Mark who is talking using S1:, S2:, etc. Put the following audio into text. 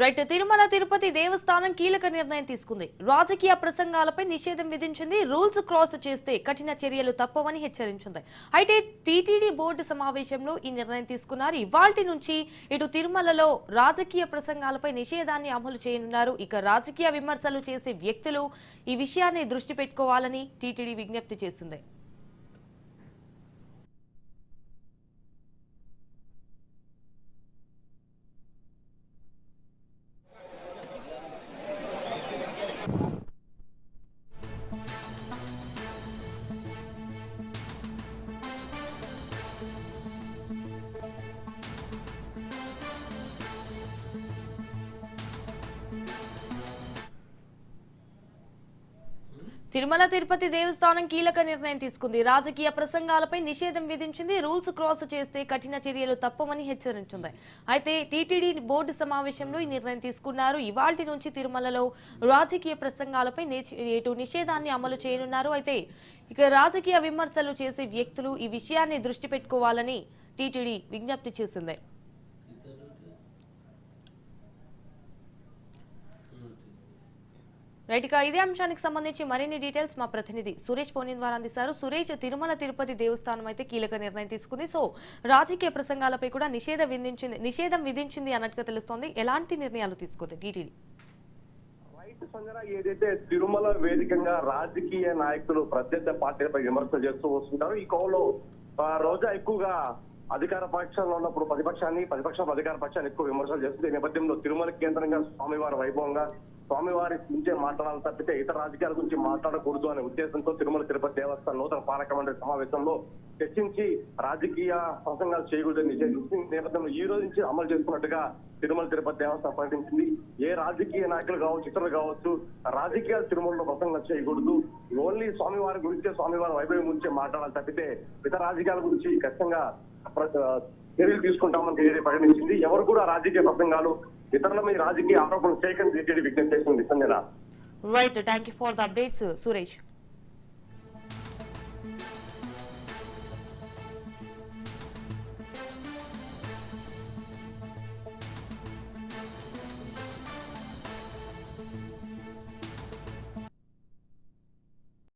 S1: Right. Tirumala Tirupati దేవస్థానం కీలక నిర్ణయం తీసుకుంది. రాజకీయ ప్రసంగాలపై నిషేధం విధించింది. రూల్స్ క్రాస్ చేస్తే కఠిన చర్యలు తప్పవని హెచ్చరించింది. అయితే టీటీడీ బోర్డు సమావేశంలో ఈ నిర్ణయం తీసుకున్నారు. ఇవాల్టి నుంచి ఇటు తిరుమలలో రాజకీయ ప్రసంగాలపై నిషేధాన్ని అమలు చేయనున్నారు. ఇక రాజకీయ విమర్శలు చేసే వ్యక్తులు ఈ విషయాన్ని దృష్టి పెట్టుకోవాలని టీటీడీ విజ్ఞప్తి చేసింది. తిరుమల తిరుపతి దేవస్థానం కీలక నిర్ణయం తీసుకుంది. రాజకీయ ప్రసంగాలపై నిషేధం విధించింది. రూల్స్ క్రాస్ చేస్తే కఠిన చర్యలు తప్పవని హెచ్చరించింది. అయితే టీటీడీ బోర్డు సమావేశంలో ఈ నిర్ణయం తీసుకున్నారు. ఇవాల్టి నుంచి తిరుమలలో రాజకీయ ప్రసంగాలపై నిషేధాన్ని అమలు చేయనున్నారు. అయితే ఇక రాజకీయ విమర్శలు చేసే వ్యక్తులు ఈ విషయాన్ని దృష్టి పెట్టుకోవాలని టీటీడీ విజ్ఞప్తి చేసింది. రైట్. ఇక ఇదే అంశానికి సంబంధించి మరిన్ని డీటెయిల్స్ మా ప్రతినిధి సురేష్ ఫోన్ ద్వారా అందిస్తారు. సురేష్, తిరుమల తిరుపతి దేవస్థానం అయితే కీలక నిర్ణయం తీసుకుంది. సో రాజకీయ ప్రసంగాలపై కూడా నిషేధం విధించింది అన్నట్టుగా తెలుస్తోంది. ఎలాంటి నిర్ణయాలు తీసుకుంది టీటీడీ?
S2: సంజన, ఏదైతే తిరుమల వేదికగా రాజకీయ నాయకులు ప్రత్యర్థి పార్టీలపై విమర్శలు చేస్తూ వస్తుంటారు. ఈ కోవలో రోజా ఎక్కువగా అధికార పక్షంలో ఉన్నప్పుడు ప్రతిపక్షం అధికార పక్షాన్ని ఎక్కువ విమర్శలు చేస్తుంది. ఈ నేపథ్యంలో తిరుమల కేంద్రంగా స్వామివారి వైభవంగా స్వామివారి నుంచే మాట్లాడాలి తప్పితే ఇతర రాజకీయాల గురించి మాట్లాడకూడదు అనే ఉద్దేశంతో తిరుమల తిరుపతి దేవస్థానం నూతన పాలక మండలి సమావేశంలో చర్చించి రాజకీయ ప్రసంగాలు చేయకూడదని నిషేధించి నేపథ్యంలో ఈ రోజు నుంచి అమలు చేస్తున్నట్టుగా తిరుమల తిరుపతి దేవస్థానం ప్రకటించింది. ఏ రాజకీయ నాయకులు కావచ్చు, ఇతరులు కావచ్చు, రాజకీయాలు తిరుమలలో ప్రసంగాలు చేయకూడదు. ఓన్లీ స్వామివారి గురించే, స్వామివారి వైభవం గురించే మాట్లాడాలి తప్పితే ఇతర రాజకీయాల గురించి ఖచ్చితంగా చర్యలు తీసుకుంటామని టీడీ ప్రకటించింది. ఎవరు కూడా రాజకీయ ప్రసంగాలు, ఇతరుల మీద రాజకీయ ఆరోపణలు చేయకని టీడీ విజ్ఞప్తి చేసింది. Sanjana.
S1: Right. Thank you for the updates Suresh.